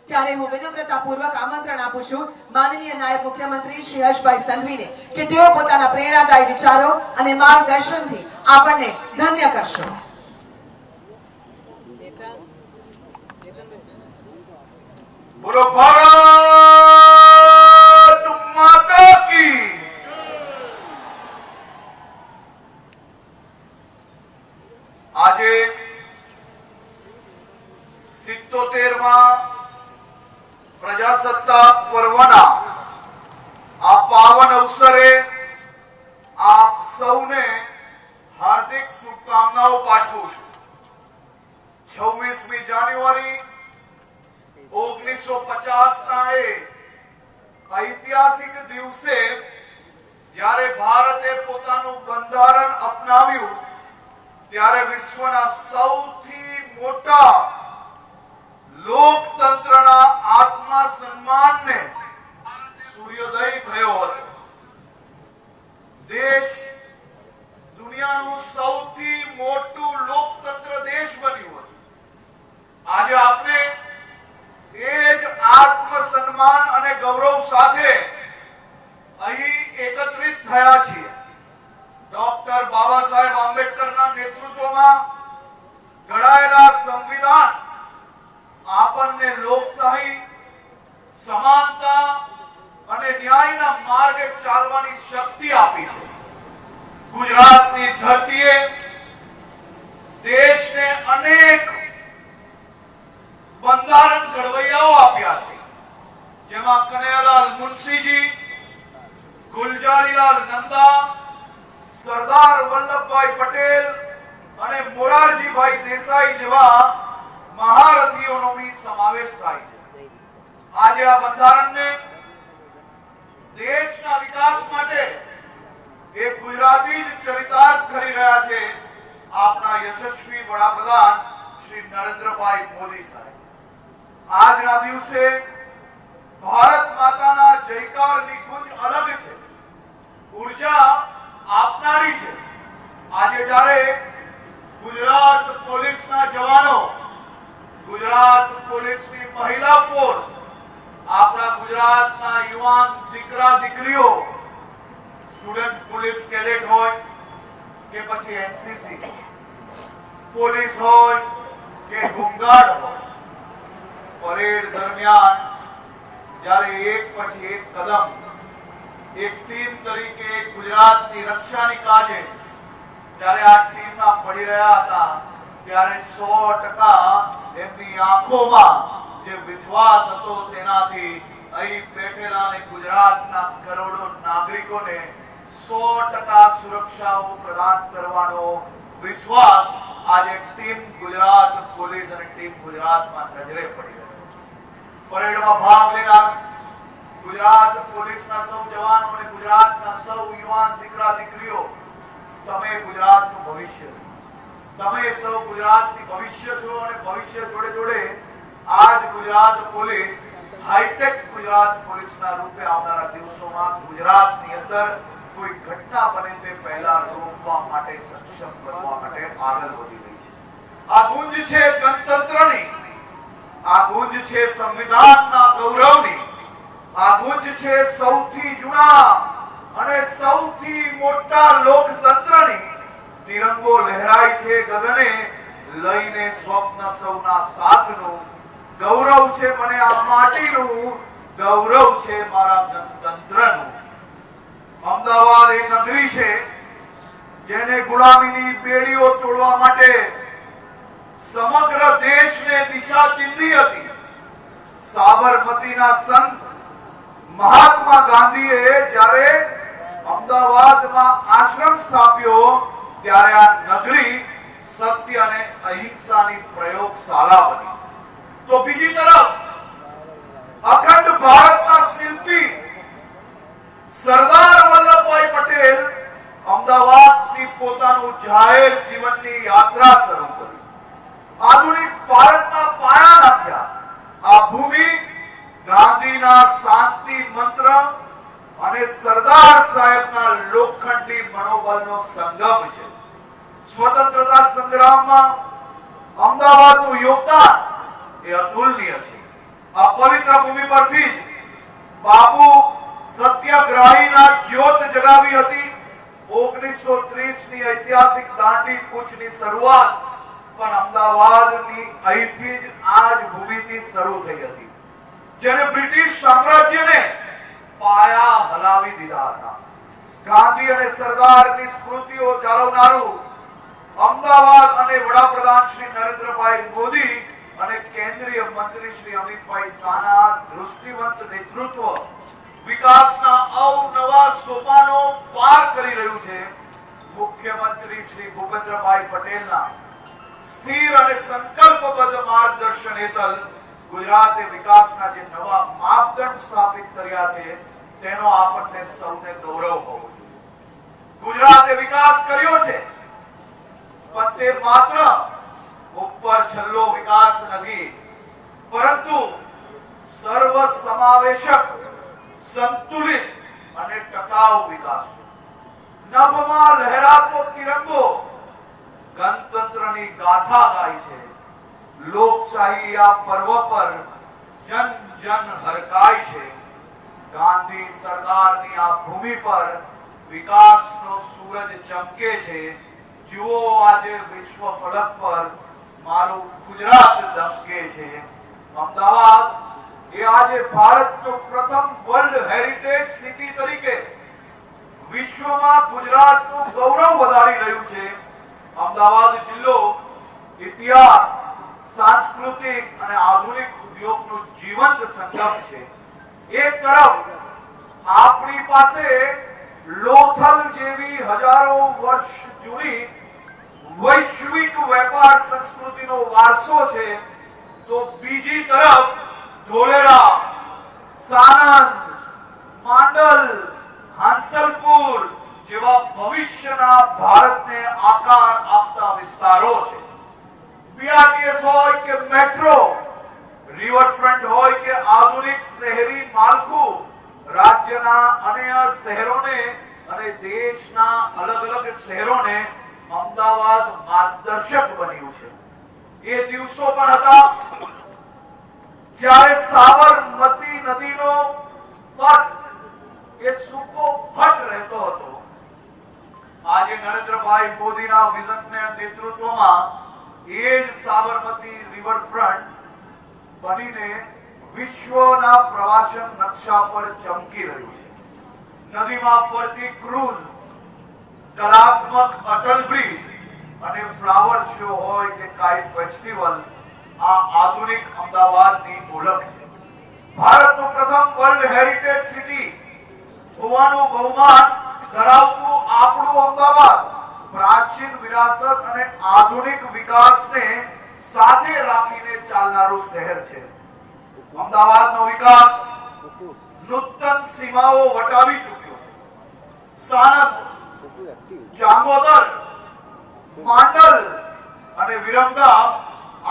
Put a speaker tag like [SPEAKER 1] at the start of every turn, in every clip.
[SPEAKER 1] ત્યારે હું વિનમ્રતાપૂર્વક આમંત્રણ આપું છું માનનીય નાયબ મુખ્યમંત્રી શ્રી હર્ષભાઈ સંઘવીને કે તેઓ પોતાના પ્રેરણાદાયી વિચારો અને માર્ગદર્શનથી આપણને ધન્ય કરશે।
[SPEAKER 2] બોલો ભારત માતા की। આજે 77મા પ્રજાસત્તાક પર્વના આ પાવન અવસરે આપ સૌને હાર્દિક શુભકામનાઓ પાઠવું છું। 26મી જાન્યુઆરી 1950ના ઐતિહાસિક દિવસે જ્યારે ભારતે પોતાનું બંધારણ અપનાવ્યું ત્યારે વિશ્વના સૌથી મોટા લોકતંત્રના આત્મા સન્માનને સૂર્યોદય થયો હતો। દેશ દુનિયાનું સૌથી મોટું લોકતંત્ર દેશ બન્યું હતું। આજે આપણે એ જ આત્મસન્માન અને ગૌરવ સાથે અહીં એકત્રિત થયા છીએ। ડોક્ટર બાબા સાહેબ આંબેડકરના નેતૃત્વમાં ઘડાયેલા સંવિધાન આપણને લોકશાહી, સમાનતા અને ન્યાયના માર્ગે ચાલવાની શક્તિ આપી છે। ગુજરાતની ધરતીએ દેશને અનેક બંધારણ ઘડવૈયાઓ આપ્યા છે, જેમાં કનૈયાલાલ મુનશીજી, ગુલજારીલાલ નંદા, સરદાર વલ્લભભાઈ પટેલ અને મોરારજીભાઈ દેસાઈ જેવા મહારથીઓનો भी સમાવેશ થાય છે। આજે આ બંધારણને દેશના વિકાસ માટે એક ગુજરાતી જ ચરિતાર્થ કરી રહ્યા છે આપના યશસ્વી વડાપ્રધાન શ્રી નરેન્દ્રભાઈ મોદી સાહેબ। આજના દિવસે ભારત માતાના જયકારની ગુંજ અલગ છે, ઉર્જા આપનારી છે। આજે જ્યારે ગુજરાત પોલીસના જવાનો, ગુજરાત પોલીસની મહિલા ફોર્સ, આપણા ગુજરાતના યુવાન દીકરા દીકરીઓ, સ્ટુડન્ટ પોલીસ કેડેટ હોય કે પછી એનસીસી પોલીસ હોય કે હોમગાર્ડ હોય, પરેડ દરમિયાન જ્યારે એક પછી એક કદમ એક ટીમ તરીકે ગુજરાતની રક્ષાની કાજે જ્યારે આ ટીમમાં પડી રહ્યા હતા ત્યારે 100% એમની આંખોમાં જે વિશ્વાસ હતો તેનાથી અહીં બેઠેલા અને ગુજરાતના કરોડો નાગરિકોને 100% સુરક્ષાઓ પ્રદાન કરવાનો વિશ્વાસ આજે ટીમ ગુજરાત પોલીસ અને ટીમ ગુજરાતમાં નજરે પડી રહ્યો છે। પરેડમાં ભાગ લેનાર ગુજરાત પોલીસના સૌ જવાનો અને ગુજરાતના સૌ યુવાન દીકરા દીકરીઓ, તમે ગુજરાતનું ભવિષ્ય છો। તમે સૌ ગુજરાતની ભવિષ્ય છો અને ભવિષ્ય જોડે જોડે આજ ગુજરાત પોલીસ હાઈટેક ગુજરાત પોલીસના રૂપે આવનારા દિવસોમાં ગુજરાતની અંદર કોઈ ઘટના બને તે પહેલા રોકવા માટે સક્ષમ બનવા માટે આગળ વધી રહી છે। આ ગુંજ છે ગણતંત્રની, આ ગુંજ છે સંવિધાનના ગૌરવની, આ ગુંજ છે સૌથી જૂના અને સૌથી મોટા લોકતંત્રની। તિરંગો લહેરાય છે ગગને, લઈને સ્વપ્ન સૌના સાથનું, ગૌરવ છે મને આ માટીનું, ગૌરવ છે મારા ગણતંત્રનું। અમદાવાદ એ નગરી છે જેને ગુલામીની બેડીઓ તોડવા માટે સમગ્ર દેશને દિશા ચીંધી હતી। સાબરમતીના સંત મહાત્મા ગાંધીએ જ્યારે અમદાવાદમાં આશ્રમ સ્થાપ્યો ત્યારે આ નગરી સત્ય અને અહિંસાની પ્રયોગશાળા બની। તો બીજી તરફ અખંડ ભારતના શિલ્પી સરદાર વલ્લભભાઈ પટેલ અમદાવાદથી પોતાનું જાહેર જીવનની યાત્રા શરૂ કરી, આધુનિક ભારતના પાયા નાખ્યા। આ ભૂમિ ગાંધીના શાંતિ મંત્ર અને સરદાર સાહેબના લોખંડી મનોબળનો સંગમ છે। સ્વતંત્રતા સંગ્રામમાં અમદાવાદનું યોગદાન એ અતુલનીય છે। આ પવિત્ર ભૂમિ પરથી જ બાપુ સત્યાગ્રહીના જ્યોત જગાવી હતી. 1930 ની ઐતિહાસિક દાંડી કૂચની શરૂઆત પણ અમદાવાદની અહીંથી જ આ જ ભૂમિથી શરૂ થઈ હતી, જેને બ્રિટિશ સામ્રાજ્યને પાયા હલાવી દીધા હતા. ગાંધી અને સરદારની સ્મૃતિઓ જાળવનારું અમદાવાદ અને વડાપ્રધાન શ્રી નરેન્દ્રભાઈ મોદી અને કેન્દ્રીય મંત્રી શ્રી અમિતભાઈ શાહના દૃષ્ટિવંત નેતૃત્વ વિકાસના અવનવા સોપાનો પાર કરી રહ્યું છે. મુખ્યમંત્રી શ્રી ભૂપેન્દ્રભાઈ પટેલના સ્થિર અને સંકલ્પબદ્ધ માર્ગદર્શન હેઠળ ગુજરાતે વિકાસના જે નવા માપદંડ સ્થાપિત કર્યા છે તેનો આપણને સૌને ગૌરવ હોવો જોઈએ. ગુજરાતે વિકાસ કર્યો છે, પણ તે માત્ર ઉપર છલ્લો વિકાસ નથી, પરંતુ સર્વ સમાવેશક, સંતુલિત અને ટકાઉ વિકાસ છે. નભમાં લહેરાતો તિરંગો ગણતંત્રની ગાથા ગાય છે. લોકશાહી આ પર્વ પર જન જન હરકાય છે. ગાંધી સરદારની આ ભૂમિ પર વિકાસનો સૂરજ ચમકે છે. જુઓ આજે વિશ્વ ફલક પર મારું ગુજરાત દમકે છે. અમદાવાદ એ આજે ભારતનું પ્રથમ વર્લ્ડ હેરિટેજ સિટી તરીકે વિશ્વમાં ગુજરાતનું ગૌરવ વધારી રહ્યું છે. અમદાવાદ જિલ્લો ઇતિહાસ, સાંસ્કૃતિક અને આધુનિક ઉદ્યોગનું જીવંત સંગમ છે. એક તરફ આપણી પાસે લોથલ જેવી હજારો વર્ષ જૂની વૈશ્વિક વેપાર સંસ્કૃતિનો વારસો છે, તો બીજી તરફ ધોલેરા, સાણંદ, માંડલ, હાંસલપુર જેવા ભવિષ્યના ભારતને આકાર આપતા વિસ્તારો છે. બીઆરટીએસ હોય કે મેટ્રો, રિવરફ્રન્ટ હોય કે આધુનિક શહેરી માળખું, રાજ્યના અન્ય શહેરોને અને દેશના અલગ અલગ શહેરોને અમદાવાદ માર્ગદર્શક બન્યું છે. એ દિવસો પણ હતા જ્યારે સાબરમતી નદીનો પટ એ સૂકો ફટ રહેતો હતો. આજે નરેન્દ્રભાઈ મોદીના વિઝનના નેતૃત્વમાં એ જ સાબરમતી રિવરફ્રન્ટ બનીને વિશ્વના પ્રવાસન નકશા પર ચમકી રહ્યું છે. નદીમાં ફરતી ક્રૂઝ, કલાત્મક અટલ બ્રિજ અને ફ્લાવર શો હોય કે કાઇટ ફેસ્ટિવલ આ આધુનિક અમદાવાદની ઓળખ છે. ભારતનું પ્રથમ વર્લ્ડ હેરિટેજ સિટી હોવાનું બહુમાન ધરાવતું આપણું અમદાવાદ પ્રાચીન વિરાસત અને આધુનિક વિકાસને સાથે રાખીને ચાલનારું શહેર છે. અમદાવાદનો વિકાસ નૂતન સીમાઓ વટાવી ચૂક્યો છે. સાણંદ, ચાંગોદર, માંડલ અને વિરમગામ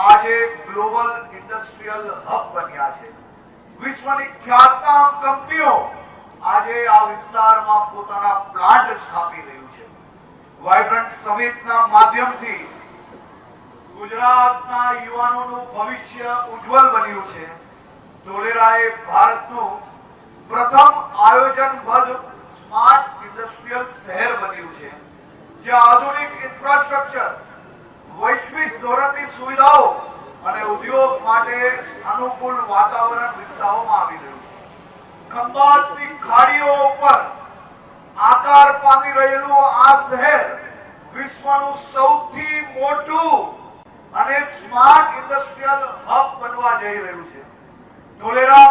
[SPEAKER 2] આજે ગ્લોબલ ઇન્ડસ્ટ્રીયલ હબ બન્યા છે. વિશ્વની ખ્યાતનામ કંપનીઓ આજે આ વિસ્તારમાં પોતાના પ્લાન્ટ સ્થાપી રહ્યું છે. વાઇબ્રન્ટ સમિટના માધ્યમથી ગુજરાતના યુવાનોનું ભવિષ્ય ઉજ્જવલ બન્યું છે. ધોલેરાએ ભારતનું પ્રથમ આયોજનબદ્ધ સ્માર્ટ ઇન્ડસ્ટ્રીયલ શહેર બન્યું છે, જ્યાં આધુનિક ઇન્ફ્રાસ્ટ્રક્ચર, વૈશ્વિક ધોરણની સુવિધાઓ અને ઉદ્યોગ માટે અનુકૂળ વાતાવરણ વિકસાવવામાં આવી રહ્યું છે. ખંભાતની ખાડીઓ ઉપર આકાર પામી રહેલું આ શહેર વિશ્વનું સૌથી મોટું અને સ્માર્ટ ઇન્ડસ્ટ્રીયલ હબ બનવા જઈ રહ્યું છે. ધોલેરા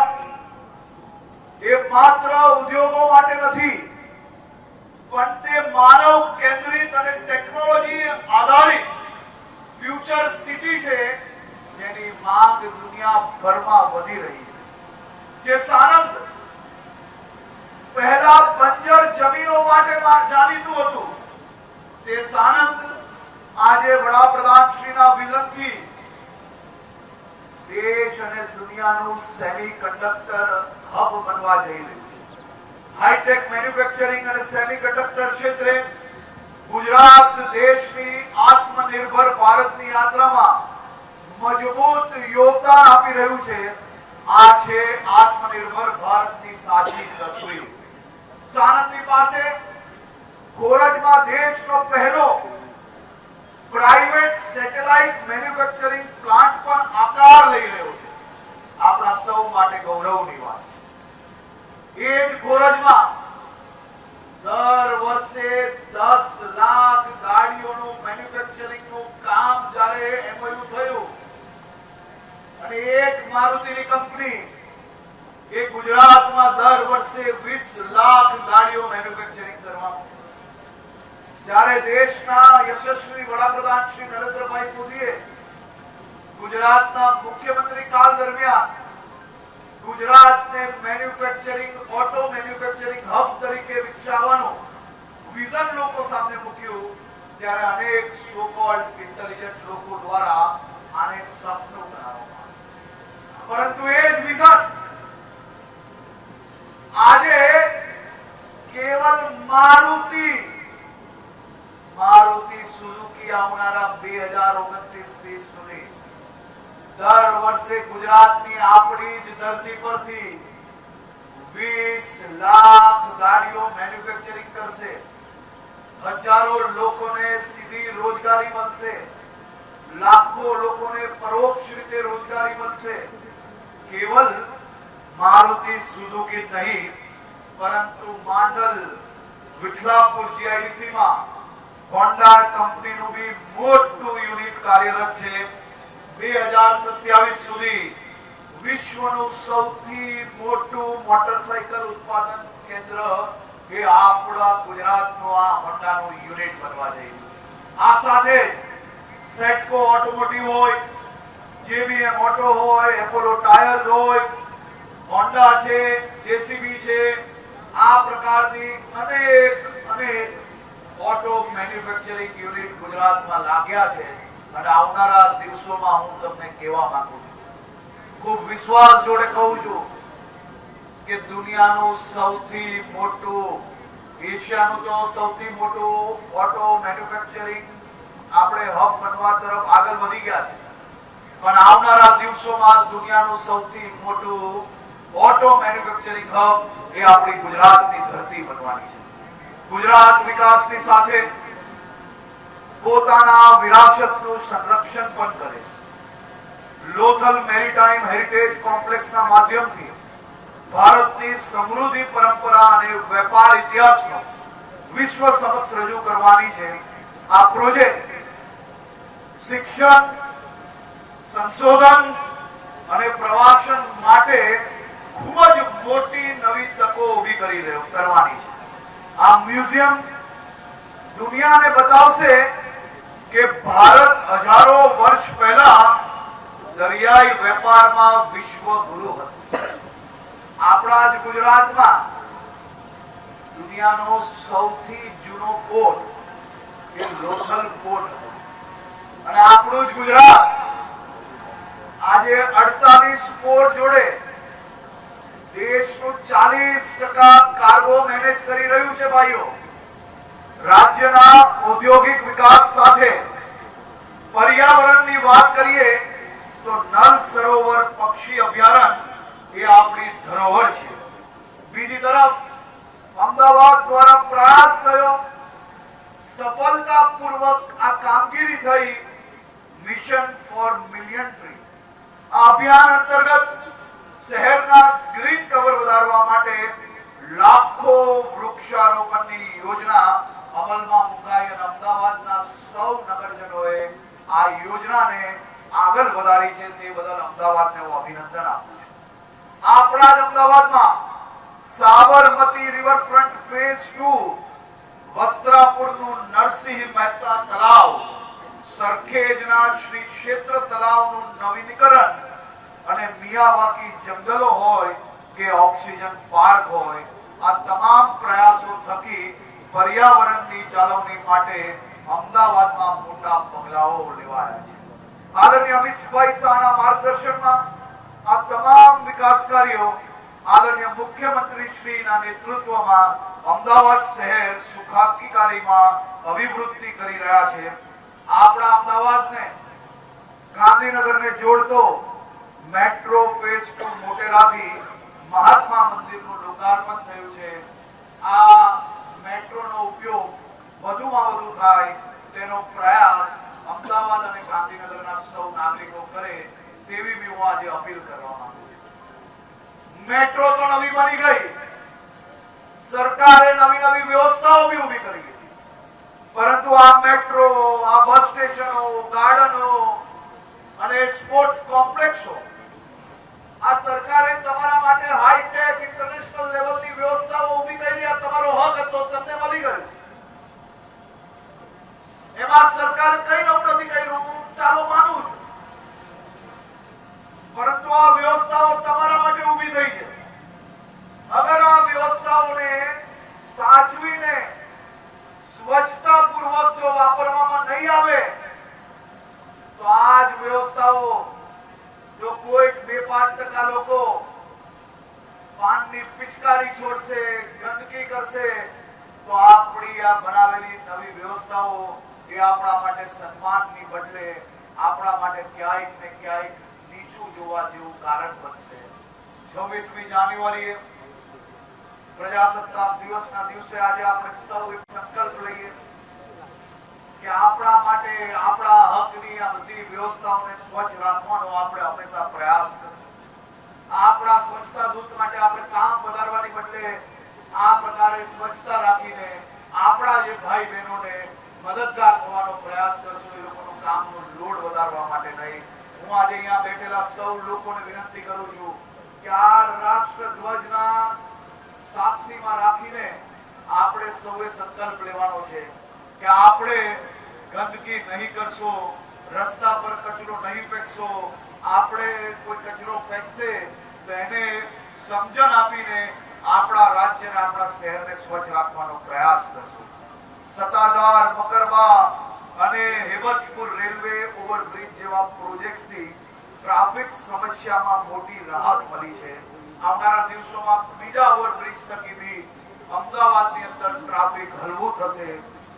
[SPEAKER 2] એ માત્ર ઉદ્યોગો માટે નથી, પણ તે માનવ કેન્દ્રિત અને ટેકનોલોજી આધારિત ફ્યુચર સિટી છે, જેની માંગ દુનિયાભરમાં વધી રહી છે. જે સાણંદ પહેલા બંજર જમીનો માટે જાણીતું હતું, તે સાણંદ આજે વડાપ્રધાન શ્રીના વિઝનથી દેશ અને દુનિયાનું સેમિકન્ડક્ટર હબ બનવા જઈ રહ્યું છે. હાઈટેક મેન્યુફેક્ચરિંગ અને સેમિકન્ડક્ટર ક્ષેત્રે ગુજરાત દેશની આત્મનિર્ભર ભારતની યાત્રામાં મજબૂત યોગદાન આપી રહ્યું છે. આ છે આત્મનિર્ભર ભારતની સાચી તસવીર. સાણંદની પાસે કોરજમાં દેશનો પહેલો પ્રાઇવેટ સેટેલાઇટ મેન્યુફેક્ચરિંગ પ્લાન્ટ પણ આકાર લઈ રહ્યો છે. આપણા સૌ માટે ગૌરવની વાત છે. એ જ કોરજમાં દર વર્ષે 10 લાખ ગાડીઓનું મેન્યુફેક્ચરિંગનું કામ જ્યારે એમઓયુ થયું અને એક મારુતિની કંપની એ ગુજરાતમાં દર વર્ષે 20 લાખ ગાડીઓ મેન્યુફેક્ચરિંગ કરવામાં. જ્યારે દેશના યશસ્વી વડાપ્રધાન શ્રી નરેન્દ્રભાઈ મોદીએ ગુજરાતના મુખ્યમંત્રી કાળ દરમિયાન ગુજરાતને મેન્યુફેક્ચરિંગ ઓટો મેન્યુફેક્ચરિંગ હબ તરીકે વિકસાવવાનું વિઝન લોકો સામે મૂક્યું ત્યારે અનેક સો કોલ્ડ ઇન્ટેલિજન્ટ લોકો દ્વારા આને સપનું બનાવવામાં આવ્યું. પરંતુ એ જ વિઝન આજે કેવલ મારુતિ સુઝુકી આવનારા 2029-30 સુધી દર વર્ષે ગુજરાતની આપણી જ ધરતી પરથી 20 લાખ ગાડીઓ મેન્યુફેક્ચરિંગ કરશે. હજારો લોકોને સીધી રોજગારી મળશે, લાખો લોકોને પરોક્ષ રીતે રોજગારી મળશે. કેવલ મારુતિ સુઝુકી જ નહીં પરંતુ માંડલ વિઠલાપુર જીઆઈડીસીમાં હોન્ડા કંપનીનું બી મોટું યુનિટ કાર્યરત છે. 2027 સુધી વિશ્વનું સૌથી મોટું મોટરસાયકલ ઉત્પાદન કેન્દ્ર એ આપણા ગુજરાતનું આ હોન્ડાનું યુનિટ બનવા જઈ રહ્યું છે. આ સાથે સેટકો ઓટોમોટિવ હોય, જેબીએમ ઓટો હોય, એપોલો ટાયર્સ હોય, હોન્ડા છે, જેસીબી છે, આ પ્રકારની અનેક ઓટો મેન્યુફેક્ચરિંગ યુનિટ ગુજરાતમાં લાગ્યા છે. અને આવનારા દિવસોમાં હું તમને કહેવા માંગુ છું, ખૂબ વિશ્વાસ જોડે કહું છું કે દુનિયાનું સૌથી મોટું, એશિયાનું તો સૌથી મોટું ઓટો મેન્યુફેક્ચરિંગ આપણે હબ બનવા તરફ આગળ વધી ગયા છે. પણ આવનારા દિવસોમાં દુનિયાનું સૌથી મોટું ઓટો મેન્યુફેક્ચરિંગ હબ એ આપણી ગુજરાતની ધરતી બનવાની છે. ગુજરાત વિકાસની સાથે પોતાના વિરાસતનું સંરક્ષણ પણ કરે છે. લોથલ મેરીટાઈમ હેરિટેજ કોમ્પ્લેક્સના માધ્યમથી ભારતની સમૃદ્ધિ પરંપરા અને વેપાર ઇતિહાસનો વિશ્વ સમક્ષ રજૂ કરવાની છે. આ પ્રોજેક્ટ શિક્ષણ, સંશોધન અને પ્રવાસન માટે ખૂબ જ મોટી નવી તકો ઊભી કરવાની છે. આ મ્યુઝિયમ દુનિયાને બતાવશે કે ભારત હજારો વર્ષ પહેલા દરિયાઈ વેપારમાં વિશ્વ ગુરુ હતું. આપણા જ ગુજરાતમાં દુનિયાનો સૌથી જૂનો પોર્ટ એ લોથલ પોર્ટ હતો. અને આપણું જ ગુજરાત આજે 48 પોર્ટ જોડે દેશનું 40% કાર્ગો મેનેજ કરી રહ્યું છે. ભાઈઓ, રાજ્યના ઔદ્યોગિક વિકાસ સાથે પર્યાવરણની વાત કરીએ તો નલ સરોવર પક્ષી અભયારણ્ય એ આપણી ધરોહર છે. બીજી તરફ અમદાવાદ દ્વારા પ્રયાસ થયો, સફળતાપૂર્વક આ કામગીરી થઈ મિશન ફોર મિલિયન ટ્રી. આ અભિયાન અંતર્ગત શહેરના ગ્રીન કવર વધારવા માટે લાખો વૃક્ષારોપણની યોજના અમલમાં મુકાઈ અને અમદાવાદના સૌ નગરજનોએ આ યોજનાને આગળ વધારી છે. તે બદલ અમદાવાદને હું અભિનંદન આપું છું. આપણા જ અમદાવાદમાં સાબરમતી રિવરફ્રન્ટ ફેઝ 2, વસ્ત્રાપુરનું નરસિંહ મહેતા તળાવ, સરખેજના શ્રી ક્ષેત્ર તળાવનું નવીનીકરણ અને મિયાવાકી જંગલો હોય કે ઓક્સિજન પાર્ક હોય, આ તમામ પ્રયાસો થકી પર્યાવરણની જાળવણી માટે અમદાવાદમાં મોટા પગલાઓ લેવાયા છે. આદરણીય અમિતભાઈ શાહના માર્ગદર્શનમાં આ તમામ વિકાસ કાર્યો આદરણીય મુખ્યમંત્રી શ્રીના નેતૃત્વમાં અમદાવાદ શહેર સુખાકારીમાં અભિવૃદ્ધિ કરી રહ્યા છે. આપણા અમદાવાદને ગાંધીનગરને જોડતો મેટ્રો ફેઝ 2 મોટેરાથી મહાત્મા મંદિરનું લોકાર્પણ થયું છે. આ મેટ્રોનો ઉપયોગ વધુમાં વધુ થાય તેનો પ્રયાસ અમદાવાદ અને ગાંધીનગરના સૌ નાગરિકો કરે તેવી બી હું આજે અપીલ કરવા માંગુ છું. મેટ્રો તો નવી બની ગઈ, સરકારે નવી નવી વ્યવસ્થાઓ બી ઊભી કરી દીધી, પરંતુ આ મેટ્રો, આ બસ સ્ટેશનો, ગાર્ડનો અને સ્પોર્ટ્સ કોમ્પ્લેક્સો, આ સરકારે તમારા માટે હાઈટેક ઇન્ટરનેશનલ લેવલની વ્યવસ્થાઓ ઊભી કરી. આ તમારો હક હતો, તમને મળી ગયું. એમાં સરકાર કઈ નવું નથી કર્યું, ચાલો માનું છું, પરંતુ આ વ્યવસ્થાઓ તમારા માટે ઊભી થઈ છે. અગર આ વ્યવસ્થાઓને સાચવીને સ્વચ્છતાપૂર્વક જો વાપરવામાં નહીં આવે તો આ જ વ્યવસ્થાઓ જો કોઈક 2-5% લોકો પાનની પિચકારી છોડશે, ગંદકી કરશે, તો આપણી આ બનાવેલી નવી વ્યવસ્થાઓ એ આપણા માટે સન્માનની બદલે આપણા માટે ક્યાંક ને ક્યાંક નીચું જોવા જેવું કારણ બનશે. 26મી જાન્યુઆરીએ પ્રજાસત્તાક દિવસના દિવસે આજે આપણે સૌ એક સંકલ્પ લઈએ કે આપણા માટે આપણા હકની આ બધી વ્યવસ્થાઓને સ્વચ્છ રાખવાનો આપણે હંમેશા પ્રયાસ કરીશું. આપણા સ્વચ્છતા દૂત માટે આપણે કામ વધારવાની બદલે આ પ્રકારે સ્વચ્છતા રાખીને આપણા જે ભાઈ બહેનોને મદદગાર થવાનો પ્રયાસ કરશું, એ લોકોનું કામનો લોડ વધારવા માટે નહીં. હું આજે અહીંયા બેઠેલા સૌ લોકોને વિનંતી કરું છું કે આ રાષ્ટ્રધ્વજના સાક્ષીમાં રાખીને આપણે સૌએ સંકલ્પ લેવાનો છે કે આપણે ગંદકી નહીં કરશો, રસ્તા પર કચરો નહીં ફેંકશો, આપણે કોઈ કચરો ફેંકશે તો એને સમજણ આપીને આપણા રાજ્યને, આપણા શહેરને સ્વચ્છ રાખવાનો પ્રયાસ કરશું. સત્તાધાર, મકરબા અને હેબતપુર રેલવે ઓવરબ્રિજ જેવા પ્રોજેક્ટ્સથી ટ્રાફિક સમસ્યામાં મોટી રાહત મળી છે. આવનારા દિવસોમાં બીજા ઓવરબ્રિજ થકી બી અમદાવાદની અંદર ટ્રાફિક હળવું થશે.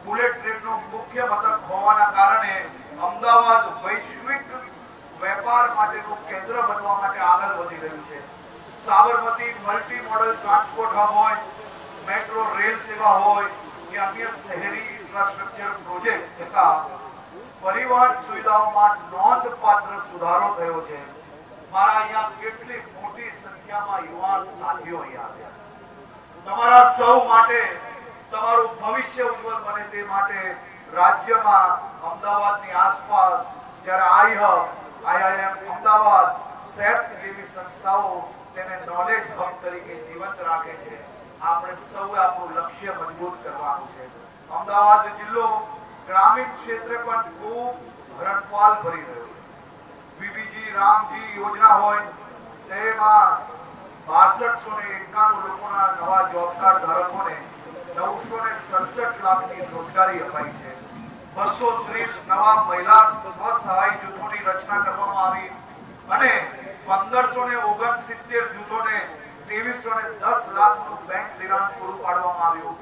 [SPEAKER 2] બુલેટ ટ્રેનનું મુખ્ય મથક હોવાના કારણે અમદાવાદ વૈશ્વિક વેપાર માટેનું કેન્દ્ર બનવા માટે આગળ વધી રહ્યું છે. Sabarmati multi modal transport hub હોય, મેટ્રો રેલ સેવા હોય કે અન્ય શહેરી ઇન્ફ્રાસ્ટ્રક્ચર પ્રોજેક્ટ થતા પરિવહન સુવિધાઓમાં નોંધપાત્ર સુધારો થયો છે. મારા અહીંયા કેટલી મોટી સંખ્યામાં યુવાન સાથીઓ અહીંયા આવ્યા. તમારા સૌ માટે, તમારું ભવિષ્ય ઉજ્જવળ બને તે માટે રાજ્યમાં અમદાવાદની આસપાસ જ્યારે આઈહબ, આઈઆઈએમ અમદાવાદ, સેપ્ટ જેવી સંસ્થાઓ તેને નોલેજ હબ તરીકે જીવંત રાખે છે. આપણે સૌએ આપણું લક્ષ્ય મજબૂત કરવાનું છે. અમદાવાદ જિલ્લો ગ્રામીણ ક્ષેત્રે પણ ખૂબ હરણફાળ ભરી રહ્યો છે. વીબીજી રામજી યોજના હોય તેમાં 6291 લોકોના નવા જોબ કાર્ડ ધારકોને 967 લાખની રોજગારી અપાઈ છે. 230 નવા મહિલા સ્વસહાય જૂથોની રચના કરવામાં આવી અને 1569 જૂથોને 2310 લાખનું બેંક ધિરાણ પૂરું પાડવામાં આવ્યું.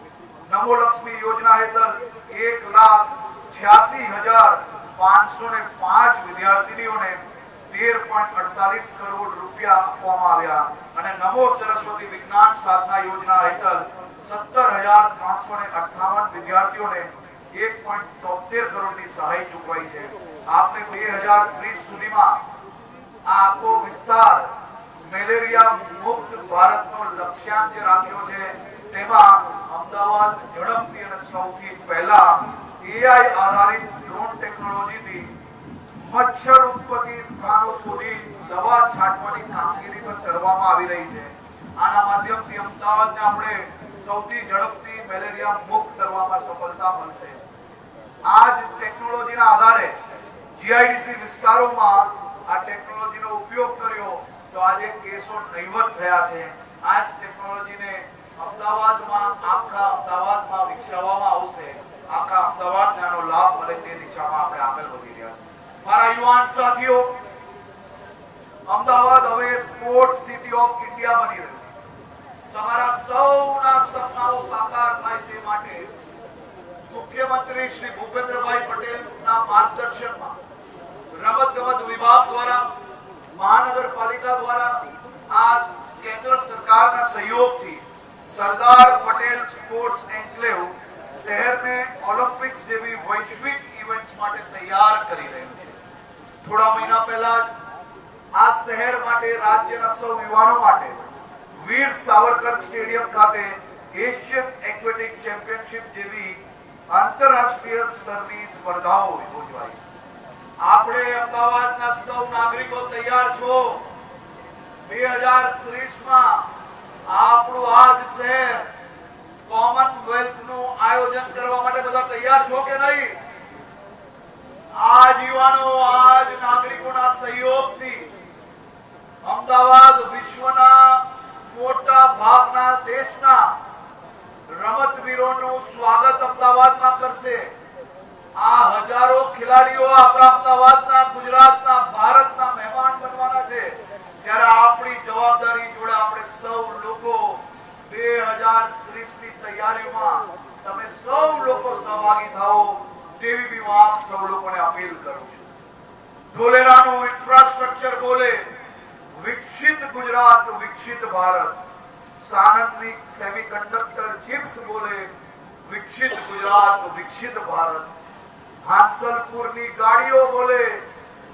[SPEAKER 2] નમો લક્ષ્મી યોજના હેઠળ 1,86,505 વિદ્યાર્થીનીઓને 13.48 કરોડ રૂપિયા આપવામાં આવ્યા અને નમો સરસ્વતી વિજ્ઞાન સાધના યોજના હેઠળ 17,358 વિદ્યાર્થીઓને 1.73 કરોડની સહાય ચૂકવાઈ છે. આપને 2030 સુધીમાં આ આખો વિસ્તાર મેલેરિયા મુક્ત ભારતનો લક્ષ્યાંક જે રાખ્યો છે તેમાં અમદાવાદ ઝડપથી અને સૌથી પહેલા એઆઈ આધારિત ડ્રોન ટેકનોલોજીથી મચ્છર ઉત્પત્તિ સ્થાનો સુધી દવા છાંટવાની કામગીરી પણ કરવામાં આવી રહી છે. આના માધ્યમથી અમદાવાદને આપણે સૌથી ઝડપથી મેલેરિયા મુક્ત કરવામાં સફળતા મળશે. આ જ ટેકનોલોજીના આધારે જીઆઈડીસી વિસ્તારોમાં આ ટેકનોલોજીનો ઉપયોગ કર્યો તો આજે કેસો નહીવત થયા છે. આ જ ટેકનોલોજીને અમદાવાદમાં, આખા અમદાવાદમાં વિકસાવવામાં આવશે. આખા અમદાવાદને આનો લાભ મળે તે દિશામાં આપણે આગળ વધી રહ્યા છીએ. મારા યુવાન સાથીઓ, અમદાવાદ હવે સ્પોર્ટ્સ સિટી ઓફ ઇન્ડિયા બની રહ્યું. તમારા સૌના સપનાઓ સાકાર થાય તે માટે મુખ્યમંત્રી શ્રી ભૂપેન્દ્રભાઈ પટેલના માર્ગદર્શનમાં રમતગમત વિભાગ દ્વારા મહાનગરપાલિકા દ્વારા આ કેન્દ્ર સરકારના સહયોગથી સરદાર પટેલ સ્પોર્ટ્સ એન્ક્લેવ શહેરને ઓલિમ્પિક્સ જેવી વૈશ્વિક ઇવેન્ટ્સ માટે તૈયાર કરી રહ્યું છે. થોડા મહિના પહેલા જ આ શહેર માટે રાજ્યના સૌ યુવાનો માટે વીર સાવરકર સ્ટેડિયમ ખાતે એશિયન એક્વેટિક ચેમ્પિયનશિપ જેવી આંતરરાષ્ટ્રીય સ્તરની સ્પર્ધાઓ યોજાઈ. આપણે અમદાવાદના સૌ નાગરિકો તૈયાર છો? 2030માં આપણું આજ શહેર કોમનવેલ્થ નું આયોજન કરવા માટે બધા તૈયાર છો કે નહીં? આજ યુવાનો, આજ નાગરિકોના સહયોગથી અમદાવાદ વિશ્વના મોટા ભાગના દેશના રમતવીરોનું સ્વાગત અમદાવાદમાં કરશે. આ હજારો ખેલાડીઓ આપણા અમદાવાદના, ગુજરાતના, ભારતના મહેમાન બનવાના છે. ત્યારે આપણી જવાબદારી જોડે આપણે સૌ લોકો 2030ની તૈયારીમાં તમે સૌ લોકો સહભાગી થાઓ તેવી બી હું આપ સૌ લોકોને અપીલ કરું છું. ધોલેરાનું ઇન્ફ્રાસ્ટ્રક્ચર બોલે વિકસિત ગુજરાત, વિકસિત ભારત. સાણંદની સેમિકન્ડક્ટર ચિપ્સ બોલે વિકસિત ગુજરાત, વિકસિત ભારત. હાંસલપુરની ગાડીઓ બોલે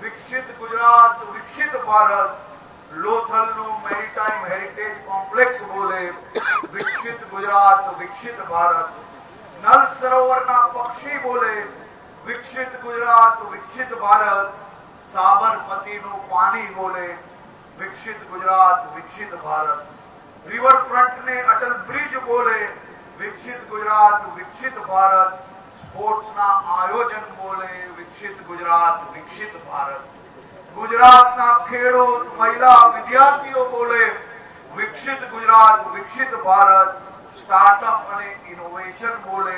[SPEAKER 2] વિકસિત ગુજરાત, વિકસિત ભારત. લોથલનું મેરીટાઈમ હેરિટેજ કોમ્પ્લેક્સ બોલે વિકસિત ગુજરાત, વિકસિત ભારત. નલ સરોવરના પક્ષી બોલે વિકસિત ગુજરાત, વિકસિત ભારત. સાબરમતીનું પાણી બોલે વિકસિત ગુજરાત, વિકસિત ભારત. રિવરફ્રન્ટને અટલ બ્રિજ બોલે વિકસિત ગુજરાત, વિકસિત ભારત. સ્પોર્ટ્સના આયોજન બોલે વિકસિત ગુજરાત, વિકસિત ભારત. ગુજરાતના ખેડૂત, મહિલા, વિદ્યાર્થીઓ બોલે વિકસિત ગુજરાત, વિકસિત ભારત. સ્ટાર્ટઅપ અને ઇનોવેશન બોલે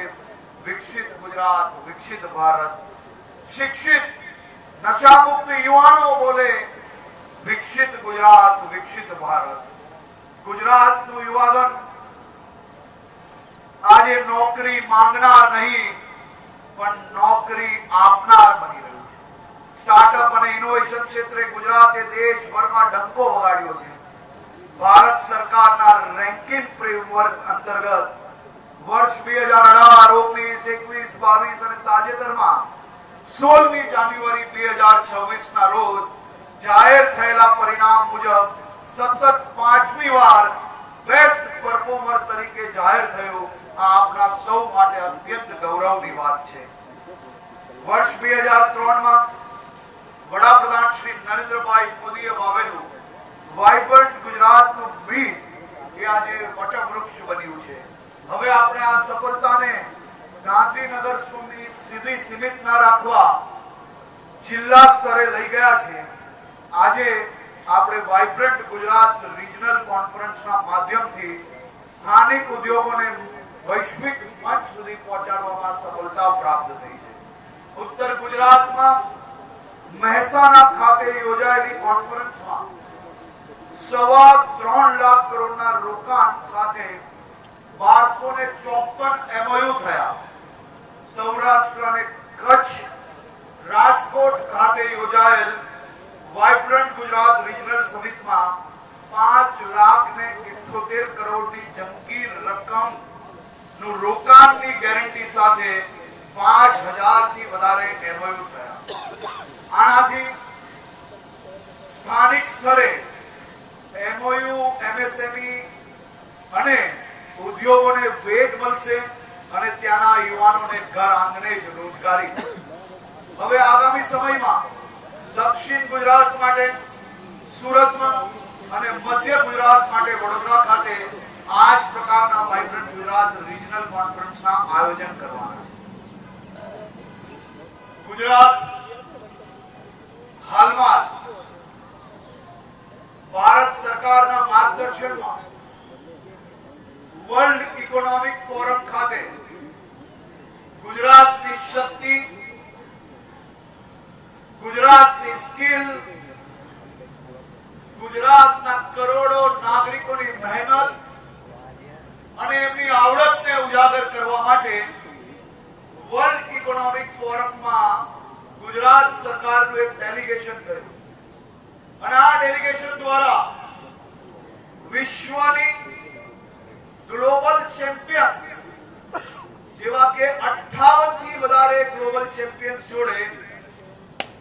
[SPEAKER 2] વિકસિત ગુજરાત, વિકસિત ભારત. શિક્ષિત નશામુક્ત યુવાનો બોલે વિકસિત ગુજરાત, વિકસિત ભારત. ગુજરાતનું યુવાધન આજે નોકરી માંગનાર નહીં પણ નોકરી આપનાર બની રહ્યું છે. સ્ટાર્ટઅપ અને ઇનોવેશન ક્ષેત્રે ગુજરાતે દેશભરમાં ડંકો વગાડ્યો છે. ભારત સરકારના રેન્કિંગ ફ્રેમવર્ક અંતર્ગત વર્ષ 2018, 19, 21, 22 અને તાજેતરમાં 16મી જાન્યુઆરી 2026ના રોજ જાહેર થયેલા પરિણામ મુજબ સતત 5મી વાર બેસ્ટ પરફોર્મર તરીકે જાહેર થયો. આ આપણા સૌ માટે અત્યંત ગૌરવની વાત છે. વર્ષ 2003માં વડાપ્રધાન શ્રી નરેન્દ્રભાઈ મોદીએ વાવેલું વાઇબ્રન્ટ ગુજરાતનું બીજ એ આજે વટવૃક્ષ બન્યું છે. હવે આપણે આ સફળતાને ગાંધીનગર સુધી સીમિત ન રાખવા જિલ્લા સ્તરે લઈ ગયા છે. આજે આપણે વાઇબ્રન્ટ ગુજરાત રિજનલ કોન્ફરન્સના માધ્યમથી સ્થાનિક ઉદ્યોગોને વૈશ્વિક મંચ સુધી પહોંચાડવામાં સફળતા પ્રાપ્ત થઈ છે. ઉત્તર ગુજરાતમાં મહેસાણા ખાતે યોજાયેલી કોન્ફરન્સમાં 3.25 લાખ કરોડના રોકાણ સાથે 1254 MOU થયા. સૌરાષ્ટ્ર અને કચ્છ રાજકોટ ખાતે યોજાયેલ વાઇબ્રન્ટ ગુજરાત રિજનલ સમિટમાં 5,78 કરોડની જંગીર રકમ નું રોકાણની ગેરંટી સાથે 5,000 થી વધારે MOU થયા. આનાથી સ્થાનિક સ્તરે MOU, MSME અને ઉદ્યોગોને વેગ મળશે અને ત્યાંના યુવાનોને ઘર આંગણે જ રોજગારી. હવે આગામી સમયમાં દક્ષિણ ગુજરાત માટે સુરતમાં અને મધ્ય ગુજરાત માટે વડોદરા ખાતે આ જ પ્રકારના વાઇબ્રન્ટ ગુજરાત રિજનલ કોન્ફરન્સના આયોજન કરવાના છે. ગુજરાત હાલમાં જ ભારત સરકારના માર્ગદર્શનમાં વર્લ્ડ ઇકોનોમિક ફોરમ ખાતે ગુજરાતની શક્તિ, ગુજરાતની સ્કિલ, ગુજરાતના કરોડો નાગરિકોની મહેનત અને એમની આવડતને ઉજાગર કરવા માટે વર્લ્ડ ઇકોનોમિક ફોરમમાં ગુજરાત સરકારનું એક ડેલિગેશન ગયું. અને આ ડેલિગેશન દ્વારા વિશ્વની ગ્લોબલ ચેમ્પિયન્સ જેવા કે 58 થી વધારે ગ્લોબલ ચેમ્પિયન્સ જોડે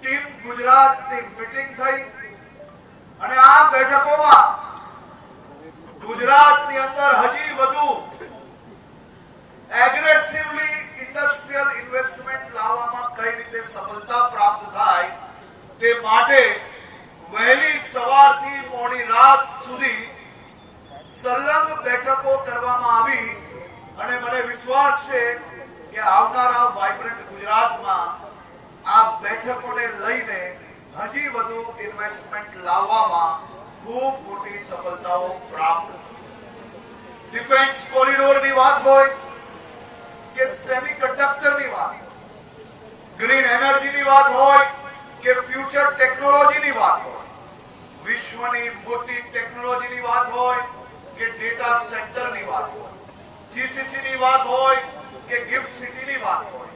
[SPEAKER 2] ટીમ ગુજરાતની મીટિંગ થઈ અને આ બેઠકોમાં ગુજરાતની અંદર હજી વધુ એગ્રેસિવલી ઇન્ડસ્ટ્રીયલ ઇન્વેસ્ટમેન્ટ લાવવામાં કઈ રીતે સફળતા પ્રાપ્ત થાય તે માટે વહેલી સવારથી મોડી રાત સુધી સંલગ્ન બેઠકો કરવામાં આવી અને મને વિશ્વાસ છે કે આવનારા વાઇબ્રન્ટ ગુજરાતમાં આ બેઠકોને લઈને હજી વધુ ઇન્વેસ્ટમેન્ટ લાવવામાં ખૂબ મોટી સફળતાઓ પ્રાપ્ત થશે. ડિફેન્સ કોરિડોરની વાત હોય કે સેમિકન્ડક્ટરની વાત, ગ્રીન એનર્જીની વાત હોય કે ફ્યુચર ટેકનોલોજીની વાત હોય, વિશ્વની મોટી ટેકનોલોજીની વાત હોય કે ડેટા સેન્ટરની વાત હોય, જીસીસીની વાત હોય કે ગિફ્ટ સિટીની વાત હોય,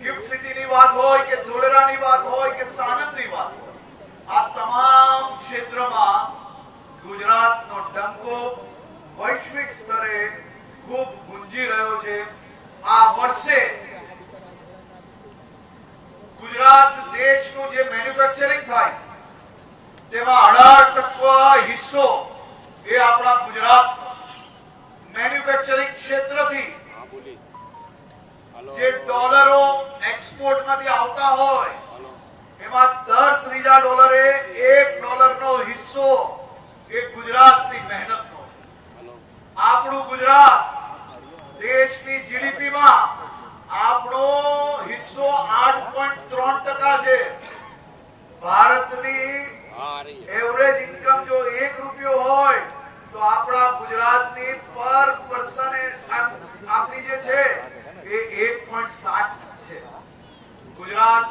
[SPEAKER 2] ગિફ્ટ સિટીની વાત હોય કે ધોલેરાની વાત હોય કે સાણંદની વાત હોય, આ તમામ ક્ષેત્રમાં ગુજરાતનો ડંકો વૈશ્વિક સ્તરે ખૂબ ગુંજી રહ્યો છે. આ વર્ષે ગુજરાત દેશનું જે મેન્યુફેક્ચરિંગ થાય તેમાં 18% હિસ્સો એ આપણા ગુજરાતનો. મેન્યુફેક્ચરિંગ ક્ષેત્રથી જે ડોલરો એક્સપોર્ટમાંથી આવતા હોય એમાં દર ત્રીજા ડોલરે $1 હિસ્સો એ ગુજરાતની મહેનતનો છે. આપણું ગુજરાત દેશની જીડીપીમાં આપણો હિસ્સો 8.3% છે. ભારતની એવરેજ ઇન્કમ જો ₹1 હોય તો આપણા ગુજરાતની પર પર્સન આપણી જે છે એ 1.60 છે. ગુજરાત